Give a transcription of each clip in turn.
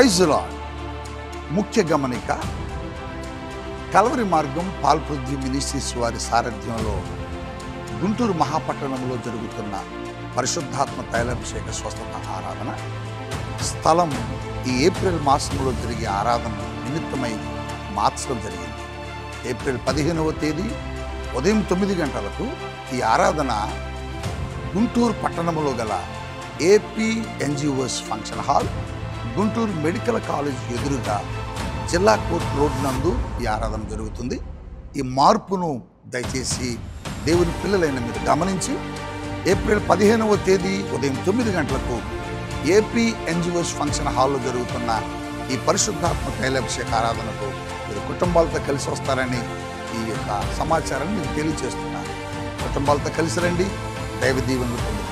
Praise the lord. ముఖ్య గమనిక, Calvary మార్గం పాల్పృథ్వీ మినిస్ట్రీస్ వారి సారథ్యంలో గుంటూరు మహాపట్టణంలో జరుగుతున్న పరిశుద్ధాత్మ తైలాభిషేక స్వస్థత ఆరాధన స్థలం ఈ ఏప్రిల్ మాసంలో జరిగే ఆరాధన నిమిత్తమై మార్చడం జరిగింది. ఏప్రిల్ 15వ తేదీ ఉదయం 9 గంటలకు ఈ ఆరాధన గుంటూరు పట్టణంలో గల APNGOS function hall, Guntur medical college ఎదురుగా జిల్లా కోర్టు రోడ్ నందు ఈ ఆరాధన జరుగుతుంది. ఈ మార్పును దయచేసి దేవుని పిల్లలైన మీరు గమనించి ఏప్రిల్ 15వ తేదీ ఉదయం 9 గంటలకు APNGOS ఫంక్షన్ హాల్లో జరుగుతున్న ఈ పరిశుద్ధాత్మ తైలాభిషేక ఆరాధనకు మీరు కుటుంబాలతో కలిసి వస్తారని ఈ యొక్క సమాచారాన్ని మీకు తెలియజేస్తున్నాను. కుటుంబాలతో కలిసి రండి, దైవ దీవెనలు పొందుతారు.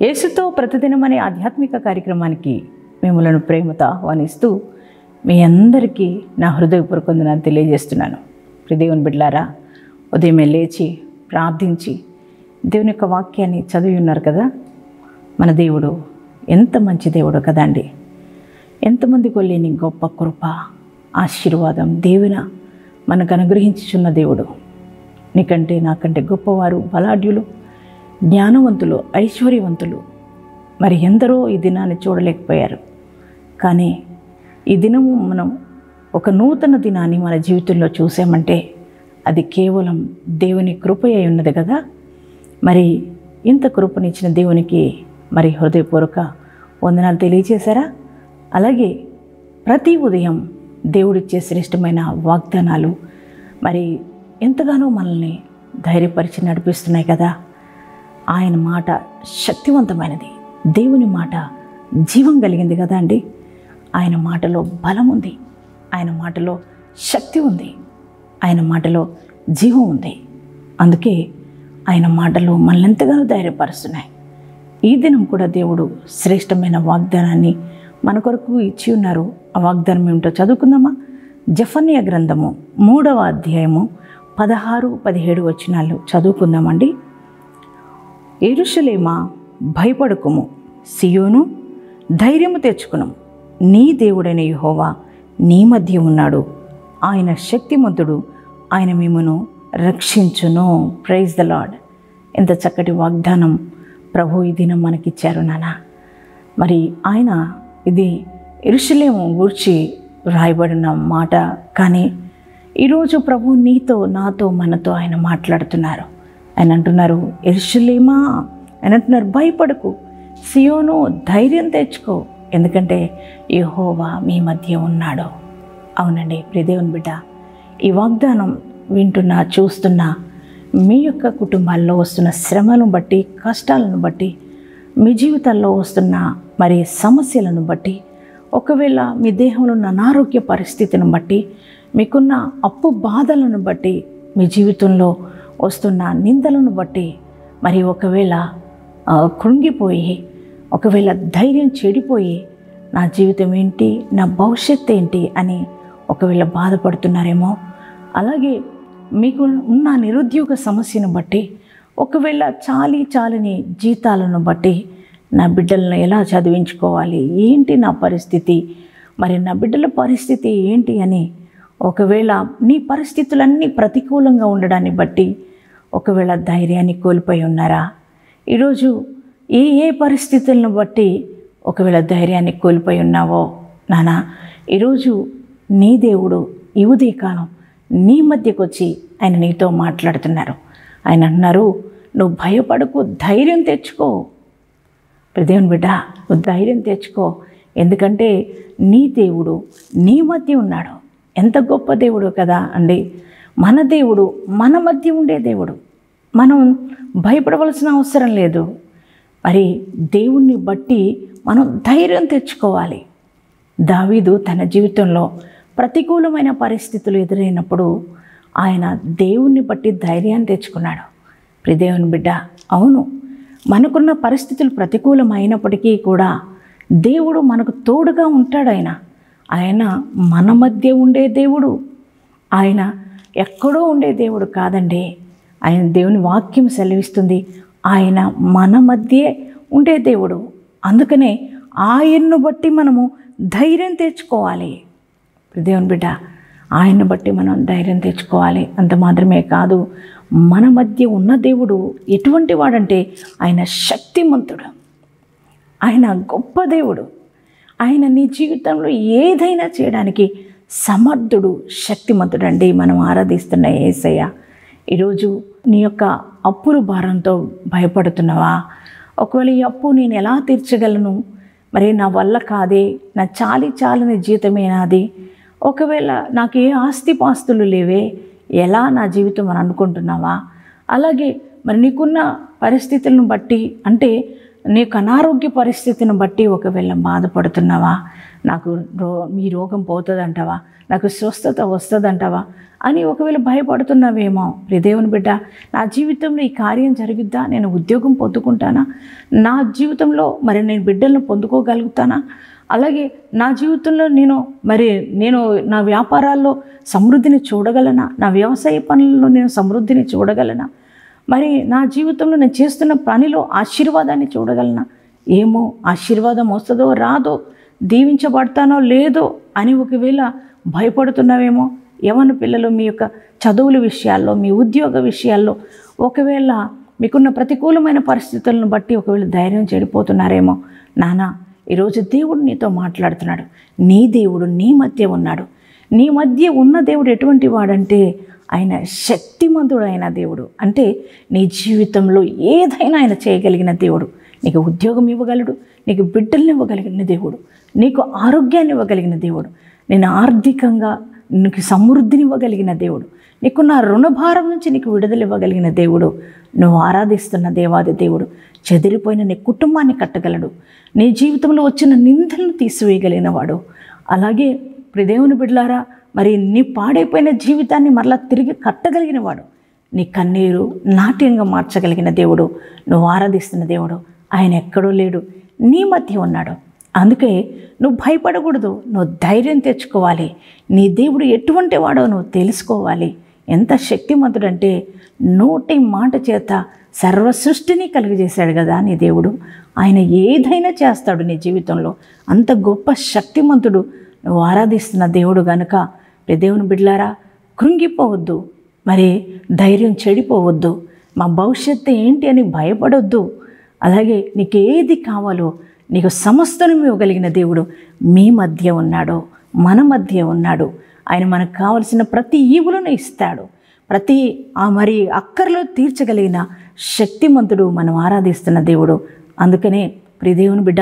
యేసుతో ప్రతిదినం అనే ఆధ్యాత్మిక కార్యక్రమానికి మిమ్మలను ప్రేమతో ఆహ్వానిస్తూ మీ అందరికీ నా హృదయపూర్వక వందనాలు తెలియజేస్తున్నాను. దేవుని బిడ్డలారా, ఉదయమే లేచి ప్రార్థించి దేవుని యొక్క వాక్యాన్ని చదివి ఉన్నారు కదా. మన దేవుడు ఎంత మంచి దేవుడు కదండి. ఎంతమందికి లేని గొప్ప కృప, ఆశీర్వాదం దేవున మనకు అనుగ్రహించుచున్న దేవుడు. నీకంటే నాకంటే గొప్పవారు, బలాఢ్యులు, జ్ఞానవంతులు, ఐశ్వర్యవంతులు మరి ఎందరో ఈ దినాన్ని చూడలేకపోయారు. కానీ ఈ దినము మనం ఒక నూతన దినాన్ని మన జీవితంలో చూసామంటే అది కేవలం దేవుని కృప అయి ఉన్నది కదా. మరి ఇంత కృపనిచ్చిన దేవునికి మరి హృదయపూర్వక వందనాలు తెలియజేశారా? అలాగే ప్రతి ఉదయం దేవుడిచ్చే శ్రేష్టమైన వాగ్దానాలు మరి ఎంతగానో మనల్ని ధైర్యపరిచి నడిపిస్తున్నాయి కదా. ఆయన మాట శక్తివంతమైనది, దేవుని మాట జీవం కలిగింది కదా అండి. ఆయన మాటలో బలం ఉంది, ఆయన మాటలో శక్తి ఉంది, ఆయన మాటలో జీవం ఉంది. అందుకే ఆయన మాటలు మనల్ని ఎంతగానో ధైర్యపరుస్తున్నాయి. ఈ దినం కూడా దేవుడు శ్రేష్టమైన వాగ్దానాన్ని మన కొరకు ఇచ్చి ఉన్నారు. ఆ వాగ్దానం ఏమిటో చదువుకుందామా? జెఫన్యా గ్రంథము 3వ అధ్యాయము 16-17 వచనాలు చదువుకుందామండి. యెరూషలేమా, భయపడకుము, సియోను ధైర్యము తెచ్చుకును, నీ దేవుడైన యెహోవా నీ మధ్య ఉన్నాడు, ఆయన శక్తిమంతుడు, ఆయన మిమ్మును రక్షించును. Praise the Lord. ఎంత చక్కటి వాగ్దానం ప్రభు ఈ దినం మనకిచ్చారు నాన్న. మరి ఆయన ఇది యెరూషలేము గూర్చి రాయబడిన మాట, కానీ ఈరోజు ప్రభు నీతో, నాతో, మనతో ఆయన మాట్లాడుతున్నారు. ఆయన అంటున్నారు, యెరూషలేమా ఆయన అంటున్నారు, భయపడకు, సియోను ధైర్యం తెచ్చుకో, ఎందుకంటే యెహోవా మీ మధ్య ఉన్నాడు. అవునండి ప్రియదేవుని బిడ్డ, ఈ వాగ్దానం వింటున్నా, చూస్తున్నా మీ యొక్క కుటుంబాల్లో వస్తున్న శ్రమలను బట్టి, కష్టాలను బట్టి, మీ జీవితాల్లో వస్తున్న మరి సమస్యలను బట్టి, ఒకవేళ మీ దేహంలో ఉన్న అనారోగ్య పరిస్థితిని బట్టి, మీకున్న అప్పు బాధలను బట్టి, మీ జీవితంలో వస్తున్న నిందలను బట్టి, మరి ఒకవేళ కృంగిపోయి, ఒకవేళ ధైర్యం చెడిపోయి నా జీవితం ఏంటి, నా భవిష్యత్తు ఏంటి అని ఒకవేళ బాధపడుతున్నారేమో. అలాగే మీకు ఉన్న నిరుద్యోగ సమస్యను బట్టి, ఒకవేళ చాలని జీతాలను బట్టి నా బిడ్డలను ఎలా చదివించుకోవాలి, ఏంటి నా పరిస్థితి, మరి నా బిడ్డల పరిస్థితి ఏంటి అని ఒకవేళ నీ పరిస్థితులన్నీ ప్రతికూలంగా ఉండడాన్ని బట్టి ఒకవేళ ధైర్యాన్ని కోల్పోయి ఉన్నారా? ఈరోజు ఏ పరిస్థితులను బట్టి ఒకవేళ ధైర్యాన్ని కోల్పోయి ఉన్నావో నాన్న, ఈరోజు నీ దేవుడు ఈ ఉదయకాలం నీ మధ్యకు వచ్చి ఆయన నీతో మాట్లాడుతున్నారు. ఆయన అన్నారు, నువ్వు భయపడకు, ధైర్యం తెచ్చుకో. దేవుని బిడ్డ, నువ్వు ధైర్యం తెచ్చుకో, ఎందుకంటే నీ దేవుడు నీ మధ్య ఉన్నాడు. ఎంత గొప్ప దేవుడు కదా అండి. మన దేవుడు మన మధ్య ఉండే దేవుడు. మనం భయపడవలసిన అవసరం లేదు. మరి దేవుణ్ణి బట్టి మనం ధైర్యం తెచ్చుకోవాలి. దావీదు తన జీవితంలో ప్రతికూలమైన పరిస్థితులు ఎదురైనప్పుడు ఆయన దేవుణ్ణి బట్టి ధైర్యాన్ని తెచ్చుకున్నాడు. ప్రియదేవుని బిడ్డ, అవును, మనకున్న పరిస్థితులు ప్రతికూలమైనప్పటికీ కూడా దేవుడు మనకు తోడుగా ఉంటాడు. ఆయన మన మధ్య ఉండే దేవుడు. ఆయన ఎక్కడో ఉండే దేవుడు కాదండి. ఆయన దేవుని వాక్యం సెలవిస్తుంది, ఆయన మన మధ్యే ఉండే దేవుడు. అందుకనే ఆయన్ను బట్టి మనము ధైర్యం తెచ్చుకోవాలి. దేవుని బిడ్డ, ఆయన్ని బట్టి మనం ధైర్యం తెచ్చుకోవాలి. అంత మాత్రమే కాదు, మన మధ్య ఉన్న దేవుడు ఎటువంటి వాడంటే ఆయన శక్తిమంతుడు, ఆయన గొప్ప దేవుడు. ఆయన నీ జీవితంలో ఏదైనా చేయడానికి సమర్థుడు, శక్తిమంతుడు అండి. మనం ఆరాధిస్తున్న యేసయ్య. ఈరోజు నీ యొక్క అప్పుల భారంతో భయపడుతున్నావా? ఒకవేళ ఈ అప్పు నేను ఎలా తీర్చగలను, మరి నా వల్ల కాదే, నా చాలని జీతమే నాది, ఒకవేళ నాకు ఏ ఆస్తిపాస్తులు లేవే, ఎలా నా జీవితం అని అనుకుంటున్నావా? అలాగే మరి నీకున్న పరిస్థితులను బట్టి, అంటే నీకు అనారోగ్య పరిస్థితిని బట్టి ఒకవేళ బాధపడుతున్నావా? నాకు ఈ రోగం పోతుందంటావా, నాకు స్వస్థత వస్తుందంటావా అని ఒకవేళ భయపడుతున్నావేమో. దేవుని బిడ్డ, నా జీవితంలో ఈ కార్యం జరుగుద్దా? నేను ఉద్యోగం పొందుకుంటానా? నా జీవితంలో మరి నేను బిడ్డలను పొందుకోగలుగుతానా? అలాగే నా జీవితంలో నేను నా వ్యాపారాల్లో సమృద్ధిని చూడగలనా? నా వ్యవసాయ పనుల్లో నేను సమృద్ధిని చూడగలనా? మరి నా జీవితంలో నేను చేస్తున్న పనిలో ఆశీర్వాదాన్ని చూడగలనా? ఏమో, ఆశీర్వాదం వస్తుందో రాదో, దీవించబడతానో లేదో అని ఒకవేళ భయపడుతున్నావేమో. యవ్వన పిల్లలు మీ యొక్క చదువుల విషయాల్లో, మీ ఉద్యోగ విషయాల్లో ఒకవేళ మీకున్న ప్రతికూలమైన పరిస్థితులను బట్టి ఒకవేళ ధైర్యం చెడిపోతున్నారేమో. నాన్న, ఈరోజు దేవుడు నీతో మాట్లాడుతున్నాడు. నీ దేవుడు నీ మధ్య ఉన్నాడు. నీ మధ్య ఉన్న దేవుడు ఎటువంటి వాడంటే ఆయన శక్తిమంతుడైన దేవుడు. అంటే నీ జీవితంలో ఏదైనా ఆయన చేయగలిగిన దేవుడు. నీకు ఉద్యోగం ఇవ్వగలడు, నీకు బిడ్డల్ని ఇవ్వగలిగిన దేవుడు, నీకు ఆరోగ్యాన్ని ఇవ్వగలిగిన దేవుడు, నేను ఆర్థికంగా నీకు సమృద్ధిని ఇవ్వగలిగిన దేవుడు, నీకున్న రుణభారం నుంచి నీకు విడుదల ఇవ్వగలిగిన దేవుడు, నువ్వు ఆరాధిస్తున్న దేవాది దేవుడు. చెదిరిపోయిన నీ కుటుంబాన్ని కట్టగలడు, నీ జీవితంలో వచ్చిన నిందలను తీసివేయగలిగిన వాడు. అలాగే దేవుని బిడ్డలారా, మరి నీ పాడైపోయిన జీవితాన్ని మరలా తిరిగి కట్టగలిగిన వాడు, నీ కన్నీరు నాట్యంగా మార్చగలిగిన దేవుడు, నువ్వు ఆరాధిస్తున్న దేవుడు. ఆయన ఎక్కడో లేడు, నీ మధ్య ఉన్నాడు. అందుకే నువ్వు భయపడకూడదు, నువ్వు ధైర్యం తెచ్చుకోవాలి. నీ దేవుడు ఎటువంటి వాడో నువ్వు తెలుసుకోవాలి. ఎంత శక్తిమంతుడంటే నోటి మాట చేత సర్వ సృష్టిని కలుగజేశాడు కదా నీ దేవుడు. ఆయన ఏదైనా చేస్తాడు నీ జీవితంలో. అంత గొప్ప శక్తిమంతుడు నువ్వు ఆరాధిస్తున్న దేవుడు గనుక దేవుని బిడ్డలారా, కృంగిపోవద్దు, మరి ధైర్యం చెడిపోవద్దు, మా భవిష్యత్తు ఏంటి అని భయపడొద్దు. అలాగే నీకు ఏది కావాలో నీకు సమస్తను ఇవ్వగలిగిన దేవుడు మీ మధ్య ఉన్నాడు, మన మధ్య ఉన్నాడు. ఆయన మనకు కావలసిన ప్రతి ఈవులను ఇస్తాడు. ప్రతి మరి అక్కర్లో తీర్చగలిగిన శక్తిమంతుడు మనం ఆరాధిస్తున్న దేవుడు. అందుకనే దేవుని బిడ్డ,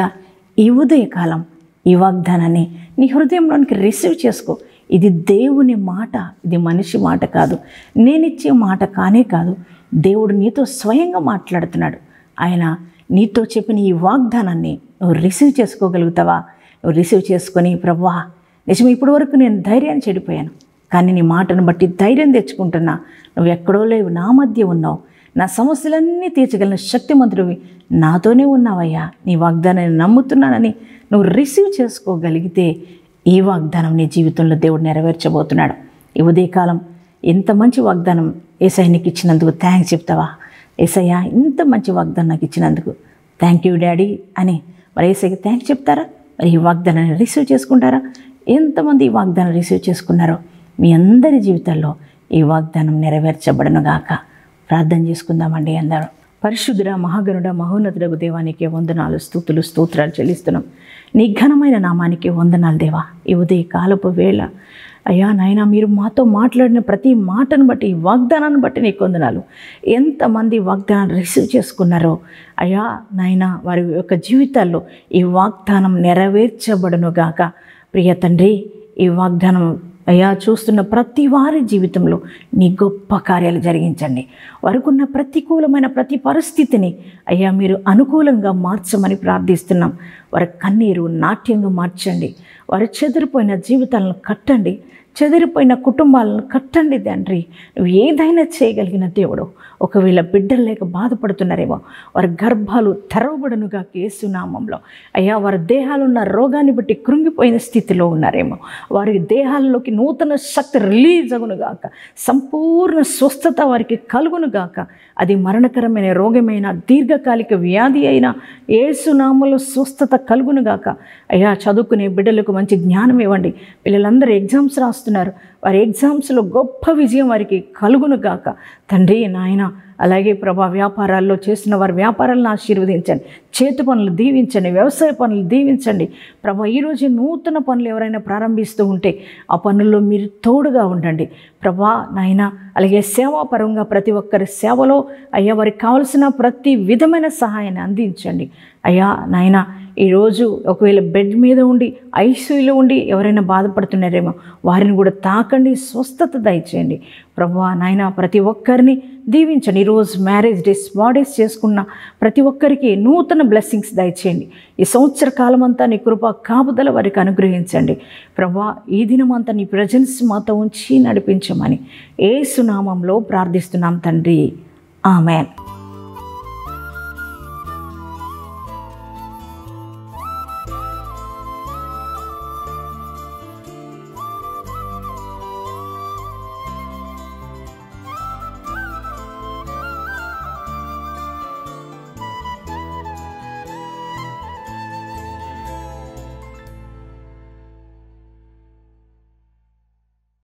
ఈ ఉదయకాలం ఈ వాగ్దానాన్ని నీ హృదయంలోనికి రిసీవ్ చేసుకో. ఇది దేవుని మాట, ఇది మనిషి మాట కాదు, నేనిచ్చే మాట కానే కాదు. దేవుడు నీతో స్వయంగా మాట్లాడుతున్నాడు. ఆయన నీతో చెప్పిన ఈ వాగ్దానాన్ని నువ్వు రిసీవ్ చేసుకోగలుగుతావా? నువ్వు రిసీవ్ చేసుకొని, ప్రభువా నిజమే, ఇప్పటి వరకు నేను ధైర్యాన్ని చెడిపోయాను, కానీ నీ మాటను బట్టి ధైర్యం తెచ్చుకుంటున్నా. నువ్వు ఎక్కడో లేవు, నా మధ్య ఉన్నావు, నా సమస్యలన్నీ తీర్చగలిగిన శక్తిమంతుడివి నాతోనే ఉన్నావయ్యా, నీ వాగ్దానాన్ని నమ్ముతున్నానని నువ్వు రిసీవ్ చేసుకోగలిగితే ఈ వాగ్దానం నీ జీవితంలో దేవుడు నెరవేర్చబోతున్నాడు. ఈ ఉదయకాలం ఎంత మంచి వాగ్దానం యేసయ్య నీకు ఇచ్చినందుకు థ్యాంక్స్ చెప్తావా? యేసయ్య, ఇంత మంచి వాగ్దానం నాకు ఇచ్చినందుకు థ్యాంక్ యూ డాడీ అని మరి యేసయ్యకి థ్యాంక్స్ చెప్తారా? మరి ఈ వాగ్దానాన్ని రిసీవ్ చేసుకుంటారా? ఎంతమంది ఈ వాగ్దానం రిసీవ్ చేసుకున్నారో మీ అందరి జీవితాల్లో ఈ వాగ్దానం నెరవేర్చబడనుగాక. ప్రార్థన చేసుకుందామండి అందరూ. పరిశుద్ధుడ, మహాగణుడ, మహోన్నతుడగు దేవానికి వందనాలు, స్తుతులు, స్తోత్రాలు చెల్లిస్తున్నాం. నీ ఘనమైన నామానికి వందనాలు దేవా. ఈ ఉదయ కాలపు వేళ అయ్యా నాయన, మీరు మాతో మాట్లాడిన ప్రతి మాటను బట్టి, ఈ వాగ్దానాన్ని బట్టి నీకు వందనాలు. ఎంతమంది వాగ్దానాన్ని రిసీవ్ చేసుకున్నారో అయ్యా నాయన, వారి యొక్క జీవితాల్లో ఈ వాగ్దానం నెరవేర్చబడునుగాక. ప్రియ తండ్రి, ఈ వాగ్దానం అయ్యా చూస్తున్న ప్రతి వారి జీవితంలో నీ గొప్ప కార్యాలు జరిగించండి. వారికున్న ప్రతికూలమైన ప్రతి పరిస్థితిని అయ్యా మీరు అనుకూలంగా మార్చమని ప్రార్థిస్తున్నాం. వారి కన్నీరు నాట్యంగా మార్చండి. వారి చెదిరిపోయిన జీవితాలను కట్టండి. చెదిరిపోయిన కుటుంబాలను కట్టండి తండ్రి. నువ్వు ఏదైనా చేయగలిగిన దేవుడు. ఒకవేళ బిడ్డలు లేక బాధపడుతున్నారేమో వారి గర్భాలు తెరవబడునుగా యేసు నామంలో. అయ్యా వారి దేహాలున్న రోగాన్ని బట్టి కృంగిపోయిన స్థితిలో ఉన్నారేమో వారి దేహాల్లోకి నూతన శక్తి రిలీజ్ అగునుగాక. సంపూర్ణ స్వస్థత వారికి కలుగునుగాక. అది మరణకరమైన రోగమైన దీర్ఘకాలిక వ్యాధి అయినా యేసు నామంలో స్వస్థత కలుగునుగాక. అయ్యా చదువుకునే బిడ్డలకు మంచి జ్ఞానం ఇవ్వండి. పిల్లలందరూ ఎగ్జామ్స్ రాస్తున్నారు. వారి ఎగ్జామ్స్లో గొప్ప విజయం వారికి కలుగునుగాక తండ్రి నాయన. అలాగే ప్రభా వ్యాపారాల్లో చేస్తున్న వారి వ్యాపారాలను ఆశీర్వదించండి. చేతి పనులు దీవించండి. వ్యవసాయ పనులు దీవించండి ప్రభా. ఈరోజు నూతన పనులు ఎవరైనా ప్రారంభిస్తూ ఉంటే ఆ పనుల్లో మీరు తోడుగా ఉండండి ప్రభా నాయన. అలాగే సేవాపరంగా ప్రతి ఒక్కరి సేవలో అయ్యా వారికి కావలసిన ప్రతి విధమైన సహాయాన్ని అందించండి అయ్యా నాయన. ఈరోజు ఒకవేళ బెడ్ మీద ఉండి ఐసీయూలో ఉండి ఎవరైనా బాధపడుతున్నారేమో వారిని కూడా తాకండి, స్వస్థత దయచేయండి ప్రభువా నాయన. ప్రతి ఒక్కరిని దీవించండి. ఈరోజు మ్యారేజ్ డేస్, బర్త్డేస్ చేసుకున్న ప్రతి ఒక్కరికి నూతన బ్లెస్సింగ్స్ దయచేయండి. ఈ సంవత్సర కాలం అంతా నీ కృప కాపుదల వారికి అనుగ్రహించండి ప్రభువా. ఈ దినమంతా నీ ప్రెజెన్స్ మాతో ఉంచి నడిపించమని యేసు నామంలో ప్రార్థిస్తున్నాం తండ్రి. ఆమెన్.